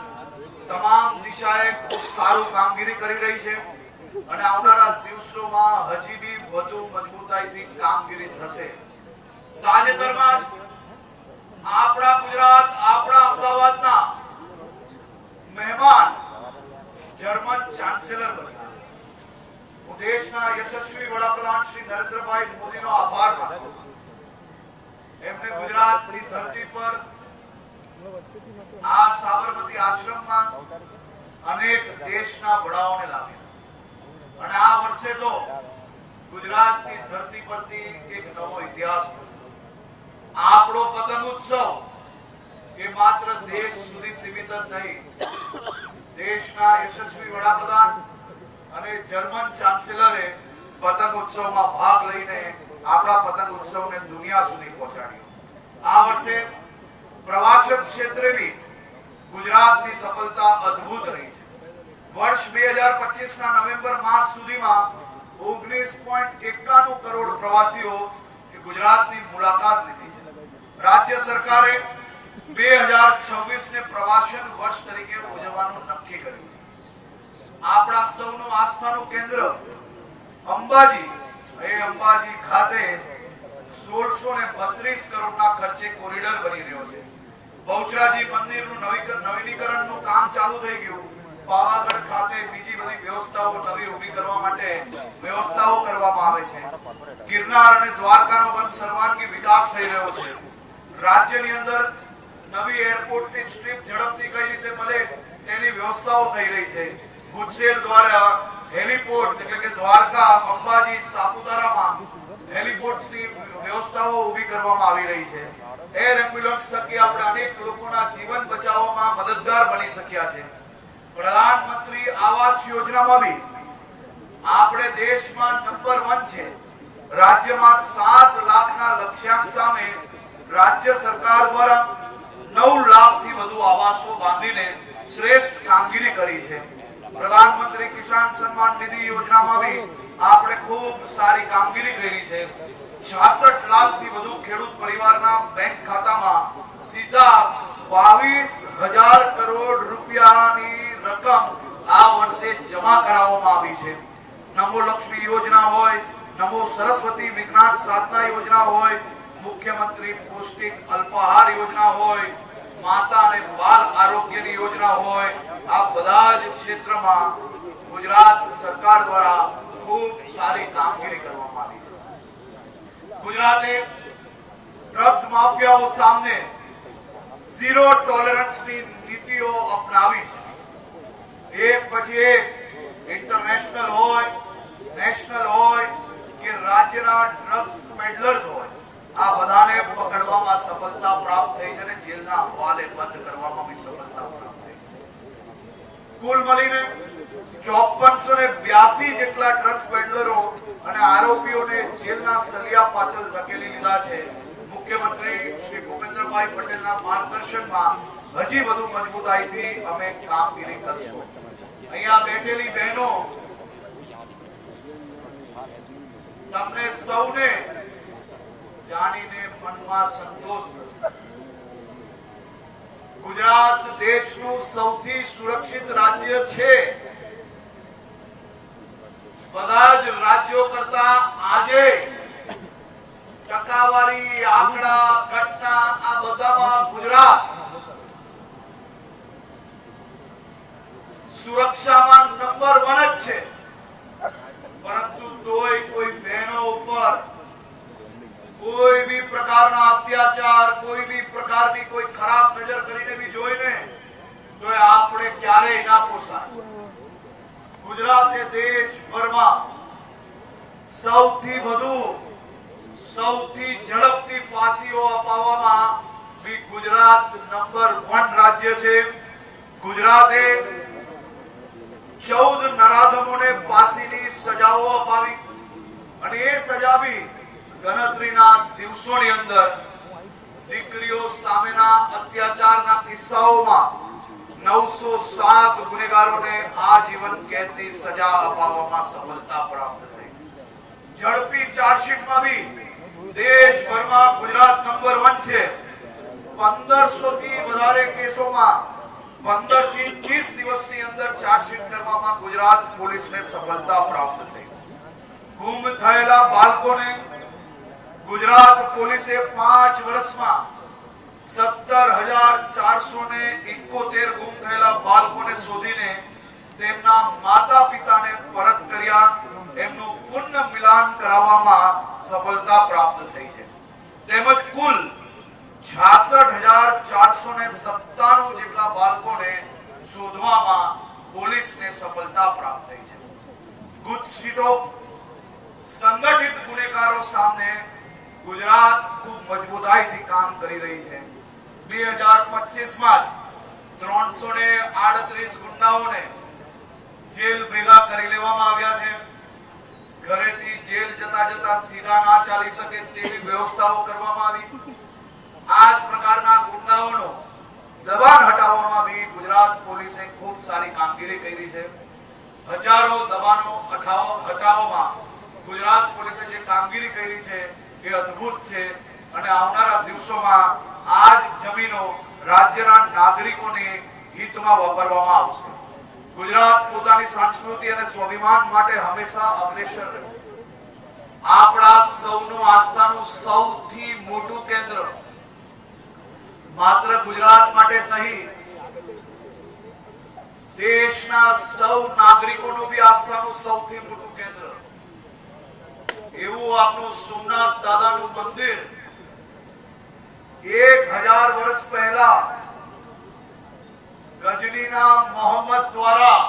[SPEAKER 2] તમામ દિશાએ ખૂબ સારું કામગીરી કરી રહી છે અને આવનારા દિવસોમાં હજી બી વધુ મજબૂતાઈથી કામગીરી થશે. તાજેતરમાં જ આપણા ગુજરાત, આપણા અમદાવાદના મહેમાન જર્મન ચાન્સેલર બન્યા. હું દેશના યશસ્વી વડાપ્રધાન શ્રી નરેન્દ્રભાઈ મોદીનો આભાર માનું છું. એમને ગુજરાતની ધરતી પર આ સાબરમતી આશ્રમમાં અનેક દેશના વડાઓને લાવ્યા અને આ વર્ષે તો ગુજરાતની ધરતી પરથી એક નવો ઇતિહાસ બન્યો. આપણો પતંગ ઉત્સવ એ માત્ર દેશ સુધી સીમિત જ નહીં, દેશના યશસ્વી વડાપ્રધાન અને જર્મન ચાન્સેલરે પતંગ ઉત્સવમાં ભાગ લઈને આપણા પતંગ ઉત્સવને દુનિયા સુધી પહોંચાડ્યો. આ વર્ષે પ્રવાસન ક્ષેત્રે બી ગુજરાતની સફળતા અદ્ભુત રહી છે. વર્ષ 2025 ના નવેમ્બર માસ સુધીમાં 19.91 કરોડ પ્રવાસીઓ ગુજરાતની મુલાકાત લીધી છે. રાજ્ય સરકારે 2026 ને પ્રવાસન વર્ષ તરીકે ઉજવવાનું નક્કી કર્યું છે. આપણા સૌનું આસ્થાનું કેન્દ્ર અંબાજી ખાતે 1632 કરોડના ખર્ચે કોરિડોર બની રહ્યો છે. બહુચરાજી મંદિરનું નવીનીકરણનું કામ ચાલુ થઈ ગયું. પાવાગઢ ખાતે બીજી બધી વ્યવસ્થાઓ નવી ઊભી કરવા માટે વ્યવસ્થાઓ કરવામાં આવે છે. ગિરનાર અને દ્વારકાનો પણ સર્વાંગી વિકાસ થઈ રહ્યો છે. રાજ્યની અંદર નવી એરપોર્ટની સ્ટ્રીપ ઝડપથી કઈ રીતે મળે તેની વ્યવસ્થાઓ થઈ રહી છે. ગુજસેલ દ્વારા હેલિપોર્ટ એટલે કે દ્વારકા, અંબાજી, સાપુતારામાં હેલિપોર્ટની વ્યવસ્થાઓ ઊભી કરવામાં આવી રહી છે. એર એમ્બ્યુલન્સ થકી આપણે અનેક લોકોના જીવન બચાવવામાં મદદગાર બની શક્યા છે. પ્રધાનમંત્રી આવાસ યોજનામાં બી આપણે દેશમાં નંબર 1 છે. રાજ્યમાં 7 લાખના લક્ષ્યાંક સામે રાજ્ય સરકાર દ્વારા 9 લાખથી વધુ આવાસો બાંધીને શ્રેષ્ઠ કામગીરી કરી છે. પ્રધાનમંત્રી કિસાન સન્માન નિધિ યોજનામાં બી આપણે ખૂબ સારી કામગીરી કરી છે. 66 લાખથી વધુ ખેડૂત પરિવારના બેંક ખાતામાં સીધા 22,000 કરોડ રૂપિયાની રકમ આ વર્ષે જમા કરાવવામાં આવી છે. નમો લક્ષ્મી યોજના હોય, નમો સરસ્વતી વિજ્ઞાન સાધના યોજના હોય, મુખ્યમંત્રી પૌષ્ટિક અલ્પાહાર યોજના હોય, માતા અને બાલ આરોગ્યની યોજના હોય, આ બધા જ ક્ષેત્રમાં ગુજરાત સરકાર દ્વારા ખૂબ સારી કામગીરી કરવામાં આવી છે. ગુજરાતે ડ્રગ્સ માફિયાઓ સામે ઝીરો ટોલરન્સની નીતિઓ અપનાવી છે. એક પછી એક ઇન્ટરનેશનલ હોય, નેશનલ હોય કે રાજ્યના ડ્રગ્સ પેડલર્સ હોય, આ બધાને પકડવામાં સફળતા પ્રાપ્ત થઈ છે અને જેલના હવાલે બંધ કરવામાં બી સફળતા પ્રાપ્ત થઈ છે. કુલ મળીને 5482 જેટલા ડ્રગ્સ પેડલરો અને આરોપીઓને જેલના સલિયા પાછળ ધકેલી લીધા છે. મુખ્યમંત્રી શ્રી ભૂપેન્દ્રભાઈ પટેલના માર્ગદર્શનમાં હજી વધુ મજબૂતાઈથી અમે કામગીરી કરશું. અહીંયા બેઠેલી બહેનો, તમને સૌને જાણીને મનમાં સંતોષ થશે. ગુજરાત દેશનું સૌથી સુરક્ષિત રાજ્ય છે. બધા જ રાજ્યો કરતા આજે ટકાવારી, આંકડા, ઘટના આ બધામાં ગુજરાત સુરક્ષામાં નંબર 1 જ છે. પરંતુ તોય કોઈ બહેનો ઉપર કોઈ બી પ્રકારના અત્યાચાર, કોઈ બી પ્રકારની કોઈ ખરાબ નજર કરીને બી જોઈને તો આપણે ક્યારેય ના પોસાય. ગુજરાતે દેશભરમાં સૌથી વધુ, સૌથી ઝડપથી ફાંસીઓ અપાવવામાં બી ગુજરાત નંબર 1 રાજ્ય છે. ગુજરાતે 14 નરાધમોને ફાંસીની સજાઓ અપાવી અને એ સજા બી ગણતરીના દિવસોની અંદર દીકરીઓ સામેના અત્યાચારના કિસ્સાઓમાં 907 ગુનેગારોને આજીવન કેદની સજા અપાવવામાં સફળતા પ્રાપ્ત થઈ. ઝડપી ચાર્જશીટમાં બી દેશભરમાં ગુજરાત નંબર 1 છે. 1500 થી વધારે કેસોમાં 15 થી 30 દિવસની અંદર ચાર્જશીટ કરવામાં ગુજરાત પોલીસને સફળતા પ્રાપ્ત થઈ. ગુમ થયેલા બાળકોને ગુજરાત પોલીસે 5 વર્ષમાં 17,471 ગુમ થયેલા બાળકોને શોધીને તેમના માતા પિતાને પરત કર્યા. એમનું પુનઃ મિલાન કરાવવામાં સફળતા પ્રાપ્ત થઈ છે. તેમજ કુલ 66,497 જેટલા બાળકોને શોધવામાં પોલીસને સફળતા પ્રાપ્ત થઈ છે. ગુજસીટો સંગઠિત ગુનેગારો સામે ગુજરાત ખૂબ મજબૂતાઈથી કામ કરી રહી છે. 2025માં 338 ગુંડાઓને જેલ ભેગા કરી લેવામાં આવ્યા છે. ઘરેથી જેલ જતા જતા સીધા ના ચાલી શકે તેવી વ્યવસ્થાઓ કરવામાં આવી. આ જ પ્રકારના ગુંડાઓનો દબાણ હટાવવામાં બી ગુજરાત પોલીસે ખૂબ સારી કામગીરી કરી છે. હજારો દબાણો હટાવવામાં ગુજરાત પોલીસે જે કામગીરી કરી છે એ અદ્ભુત છે અને આવનારા દિવસોમાં આ જ જમીનો રાજ્યના નાગરિકોને હિતમાં વાપરવામાં આવશે. ગુજરાત પોતાની સંસ્કૃતિ અને સ્વાભિમાન માટે હંમેશા અગ્રેસર રહ્યું. આપણા સૌનું આસ્થાનું સૌથી મોટું કેન્દ્ર માત્ર ગુજરાત માટે જ નહીં, દેશના સૌ નાગરિકોનું બી આસ્થાનું સૌથી મોટું કેન્દ્ર એવું આપણું સોમનાથ દાદાનું મંદિર 1000 વર્ષ પહેલા ગજનીના મોહમ્મદ દ્વારા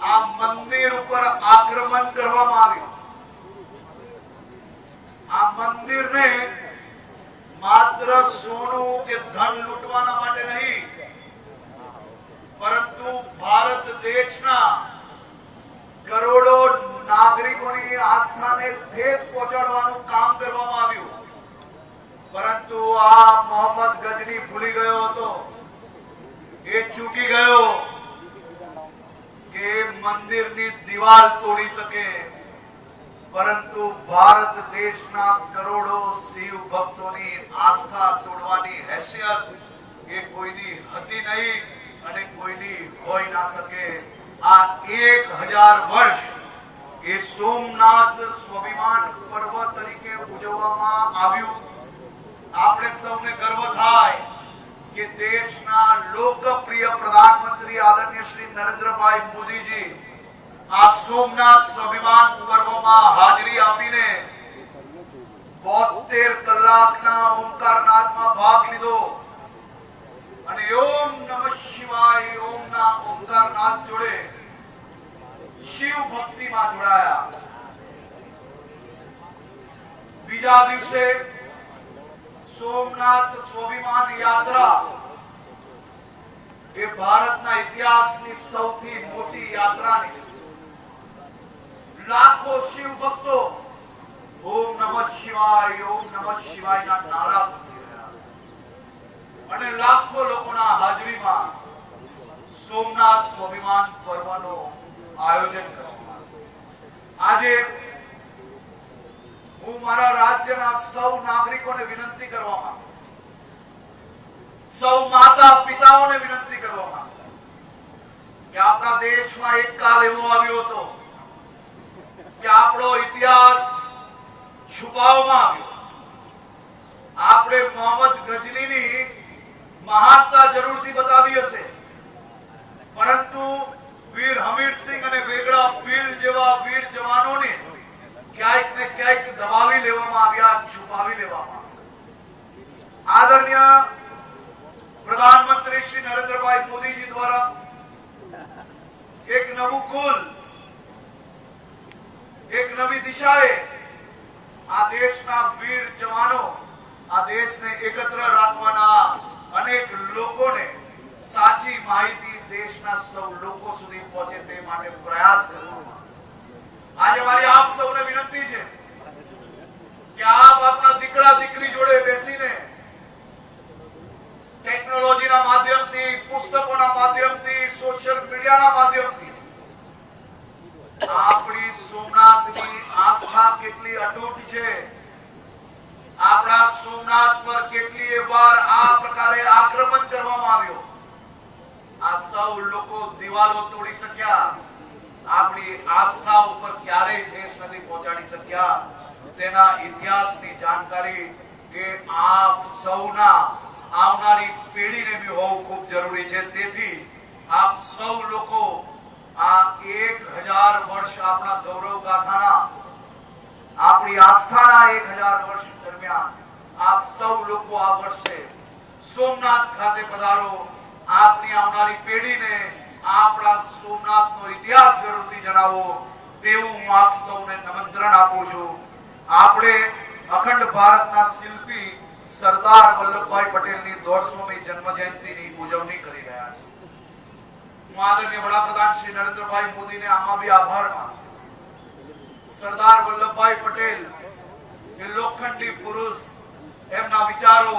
[SPEAKER 2] આ મંદિર ઉપર આક્રમણ કરવામાં આવ્યું. આ મંદિરને માત્ર સોનું કે ધન લૂંટવાના માટે નહીં, પરંતુ ભારત દેશના કરોડો નાગરિકોની આસ્થાને ઠેસ પહોંચાડવાનું કામ કરવામાં આવ્યું. પરંતુ આ મોહમ્મદ ગજની ભૂલી ગયો હતો, એ ચૂકી ગયો કે મંદિરની દિવાલ તોડી શકે, પરંતુ ભારત દેશના કરોડો શિવ ભક્તોની આસ્થા તોડવાની હેસિયત એ કોઈની હતી નહીં અને કોઈની હોઈ ના શકે. આ 1000 વર્ષ એ સોમનાથ સ્વાભિમાન પર્વ તરીકે ઉજવવામાં આવ્યું. આપણે સૌને ગર્વ થાય કે દેશના લોકપ્રિય પ્રધાનમંત્રી આદરણીય શ્રી નરેન્દ્રભાઈ મોદીજી આ સોમનાથ સ્વાભિમાન પર્વમાં હાજરી આપીને 72 કલાકના ઓમકારનાદમાં ભાગ લીધો અને ઓમ નમઃ શિવાય ઓમના ઓમકારનાદ જોડે શિવ ભક્તિમાં જોડાયા. બીજા દિવસે સોમનાથ સ્વાભિમાન યાત્રા એ ભારતના ઇતિહાસની સૌથી મોટી યાત્રા નીકળી. લાખો શિવ ભક્તો ઓમ નમઃ શિવાયના નારા ગુંજી રહ્યા અને લાખો લોકોના હાજરીમાં સોમનાથ સ્વાભિમાન પર્વનું આયોજન કરવામાં આવ્યું. આજે હું મારા રાજ્યના સૌ નાગરિકોને વિનંતી કરવા માંગુ, સૌ માતા પિતાઓને વિનંતી કરવા માંગુ કે આપણા દેશમાં એક કાળ એવો આવ્યો હતો કે આપણો ઇતિહાસ છુપાવવામાં આવ્યો. આપણે મોહમ્મદ ગજનીની મહાનતા જરૂરથી બતાવી હશે, પરંતુ વીર હમીરસિંહ અને વેગડા ભીલ જેવા વીર જવાનોને ક્યાંક ને ક્યાંક દબાવી લેવામાં આવ્યા, છુપાવી લેવામાં આવ્યા. આદરણીય પ્રધાનમંત્રી શ્રી નરેન્દ્રભાઈ મોદીજી દ્વારા એક નવું કુલ, એક નવી દિશાએ આ દેશના વીર જવાનો, આ દેશને એકત્ર રાખવાના અનેક લોકોને સાચી માહિતી દેશના સૌ લોકો સુધી પહોંચે તે માટે પ્રયાસ કરવામાં. આજે મારી આપ સૌને વિનંતી છે કે આપ આપના દીકરા દીકરી જોડે બેસીને ટેકનોલોજીના માધ્યમથી, પુસ્તકોના માધ્યમથી, સોશિયલ મીડિયાના માધ્યમથી આપણી સોમનાથની આસ્થા કેટલી અતૂટ છે, આપણા સોમનાથ પર કેટલી વાર આ પ્રકારે આક્રમણ કરવામાં આવ્યો, આ સૌ લોકો દિવાલો તોડી શક્યા, આપણી આસ્થા ઉપર ક્યારેય ઠેસ નથી પહોંચાડી શક્યા, તેના ઇતિહાસની જાણકારી એ આપ સૌના આવનારી પેઢીને બી હોવું ખૂબ જરૂરી છે. તેથી આપ સૌ લોકો આ 1000 વર્ષ આપણા ગૌરવ ગાથાના, આપણી આસ્થાના 1000 વર્ષ દરમિયાન આપ સૌ લોકો આ વર્ષે સોમનાથ ખાતે પધારો. આપની આવનારી પેઢીને આપણા સોમનાથનો ઇતિહાસ જરૂરથી જણાવો તેવું હું આપ સૌને નિમંત્રણ આપું છું. આપણે અખંડ ભારતના શિલ્પી સરદાર વલ્લભભાઈ પટેલની 150મી જન્મ જયંતિની ઉજવણી કરી રહ્યા છે. હું આદરણીય વડાપ્રધાન શ્રી નરેન્દ્રભાઈ મોદીને આમાં બી આભાર માનું. સરદાર વલ્લભભાઈ પટેલ એ લોખંડી પુરુષ, એમના વિચારો,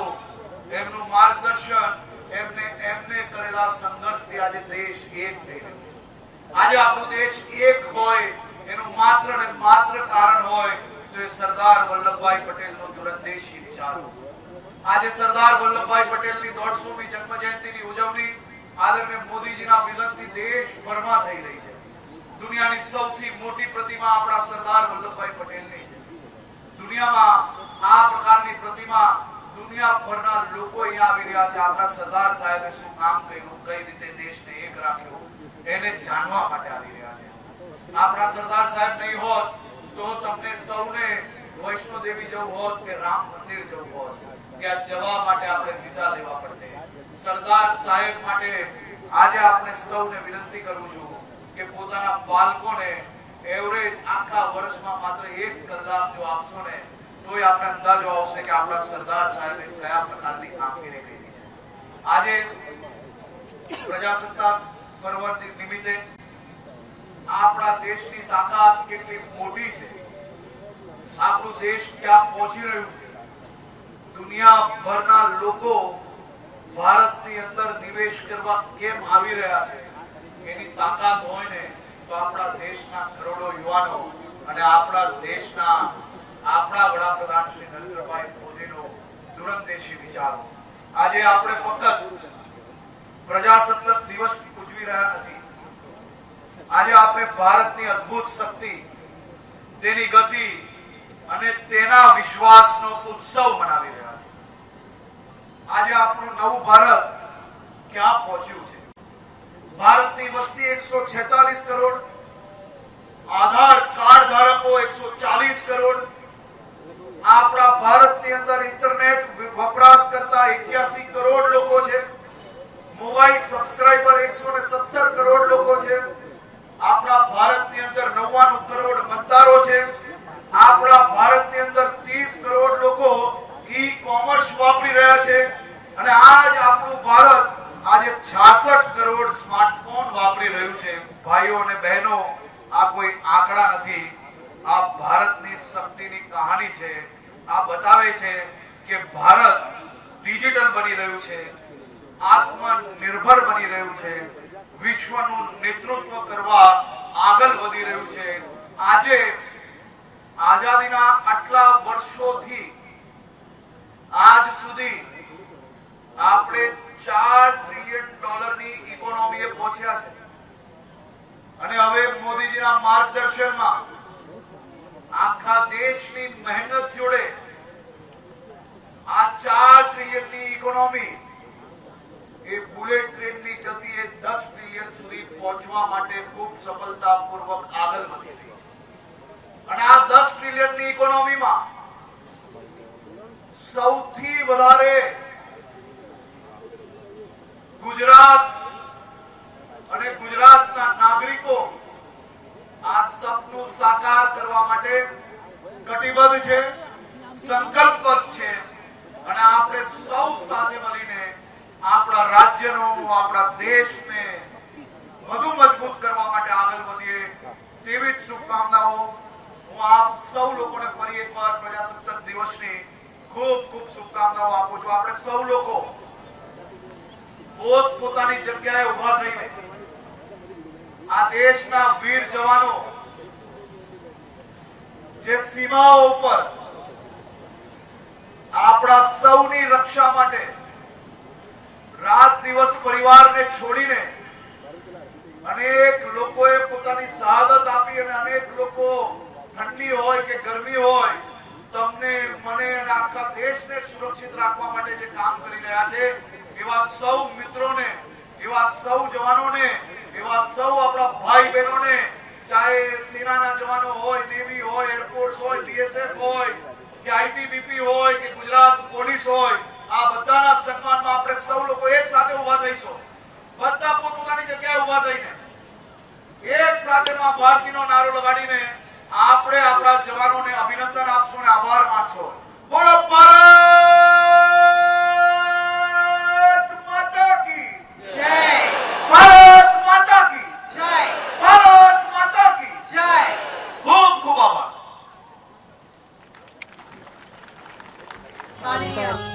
[SPEAKER 2] એમનું માર્ગદર્શન, એમને કરેલા સંઘર્ષથી આજે દેશ એક થઈ રહ્યો છે. આજે આપણો દેશ એક હોય એનું માત્ર ને માત્ર કારણ હોય તો એ સરદાર વલ્લભભાઈ પટેલનો દૂરંદેશી વિચારો. આજે સરદાર વલ્લભભાઈ પટેલની 150મી જન્મ જયંતિની ઉજવણી આદરણીય મોદીજીના વિઝનથી દેશભરમાં થઈ રહી છે. દુનિયાની સૌથી મોટી પ્રતિમા આપણા સરદાર વલ્લભભાઈ પટેલની છે. દુનિયામાં આ પ્રકારની પ્રતિમા દુનિયાભરના લોકો અહીંયા આવી રહ્યા છે. આપણા સરદાર સાહેબે શું કામ કર્યું, કઈ રીતે દેશને એક રાખ્યો, એને જાણવા માટે આવી રહ્યા છે. આપણા સરદાર સાહેબ નહીં હોત તો તમને સૌને વૈષ્ણો દેવી જવું હોત કે રામ મંદિર જવું હોત, ત્યાં જવા માટે આપણે વિઝા લેવા પડતે. સરદાર સાહેબ માટે આજે આપણે સૌને વિનંતી કરું છું કે પોતાના બાળકોને એવરેજ આખા વર્ષમાં માત્ર 1 કલાક જો આપશો ને તોય આપણે અંદાજો આવશે કે આપણા સરદાર સાહેબે કયા પ્રકારની કામગીરી કરી છે. આજે પ્રજાસત્તાક પર્વ નિમિત્તે આપણા દેશની તાકાત કેટલી મોટી છે, આપણું દેશ ક્યાં પહોંચી રહ્યું છે, દુનિયાભરના લોકો ભારતની અંદર નિવેશ કરવા કેમ આવી રહ્યા છે, એની તાકાત હોય ને તો આપણા દેશના કરોડો યુવાનો અને આપણા દેશના આપણા વડાપ્રધાન શ્રી નરેન્દ્રભાઈ મોદીનો દૂરંદેશી વિચારો. આજે આપણે ફક્ત પ્રજાસત્તાક દિવસ ઉજવી રહ્યા નથી, આજે આપણે ભારતની અદ્ભુત શક્તિ, તેની ગતિ અને તેના વિશ્વાસનો ઉત્સવ મનાવી રહ્યા છીએ. આજે આપણું નવું ભારત ક્યાં પહોંચ્યું છે. ભારતની વસ્તી 146 કરોડ, આધાર કાર્ડ ધારકો 140 કરોડ, આપણા ભારતની અંદર ઇન્ટરનેટ વપરાશ કરતા 81 કરોડ લોકો છે, મોબાઈલ સબસ્ક્રાઇબર 117 કરોડ લોકો છે, આપણા ભારતની અંદર 99 કરોડ મતદારો છે, આપણા ભારતની અંદર 30 કરોડ લોકો ઈ કોમર્સ વાપરી રહ્યા છે, અને આજ આપણું ભારત આજે 66 કરોડ સ્માર્ટફોન વાપરી રહ્યું છે. ભાઈઓ અને બહેનો, આ કોઈ આંકડા નથી, આ ભારતની શક્તિની કહાની છે. આ બતાવે છે કે ભારત ડિજિટલ બની રહ્યું છે, આત્મનિર્ભર બની રહ્યું છે, વિશ્વનું નેતૃત્વ કરવા આગળ વધી રહ્યું છે. આજે આઝાદીના આટલા વર્ષોથી આજ સુધી આપણે $4 ટ્રિલિયન ની ઇકોનોમીએ પહોંચ્યા છે, અને હવે મોદીજીના માર્ગદર્શનમાં આખા દેશની મહેનત જોડે આ 4 ટ્રિલિયન ની ઇકોનોમી એ બુલેટ ટ્રેનની ગતિએ 10 ટ્રિલિયન સુધી પહોંચવા માટે ખૂબ સફળતાપૂર્વક આગળ વધી રહી છે. અને આ 10 ટ્રિલિયન ની ઇકોનોમીમાં સૌથી વધારે ગુજરાત અને ગુજરાતના નાગરિકો આ સપનું સાકાર કરવા માટે કટિબદ્ધ છે, સંકલ્પબદ્ધ છે, અને આપણે સૌ સાથે મળીને આપણા રાજ્યનો, આપણા દેશને વધુ મજબૂત કરવા માટે આગળ વધીએ તેવી જ શુભકામનાઓ હું આપ સૌ લોકોને ફરી એકવાર પ્રજાસત્તાક દિવસની ખૂબ ખૂબ શુભકામનાઓ આપું છું. આપણે સૌ લોકો પોતપોતાની જગ્યાએ ઉભા થઈને આ દેશના વીર જવાનો જે સીમાઓ ઉપર આપણા સૌની રક્ષા માટે રાત દિવસ પરિવારને છોડીને અનેક લોકોએ પોતાની શહાદત આપી, અને અનેક લોકો ઠંડી હોય કે ગરમી હોય તમને, મને અને આખા દેશને સુરક્ષિત રાખવા માટે જે કામ કરી રહ્યા છે, એવા સૌ મિત્રોને, એવા સૌ જવાનોને, એવા સૌ આપણા ભાઈ બહેનોને, ચાહે સેનાના જવાનો હોય, નેવી હોય, એરફોર્સ હોય, બીએસએફ હોય કે આઈટીબીપી હોય કે ગુજરાત પોલીસ હોય, આ બધાના સન્માનમાં આપણે સૌ લોકો એક સાથે ઉભા થઈશું. બધા પોતપોતાની જગ્યાએ ઉભા થઈને એક સાથે માં ભારતીનો નારો લગાડીને આપણે આપણા જવાનોને અભિનંદન આપશું અને આભાર માનશો. બોલો ભારત માતા કી
[SPEAKER 1] જય,
[SPEAKER 2] ભારત માતા કી
[SPEAKER 1] જય,
[SPEAKER 2] ભારત માતા કી
[SPEAKER 1] જય.
[SPEAKER 2] ખૂબ ખૂબ આભાર.
[SPEAKER 1] માનનીય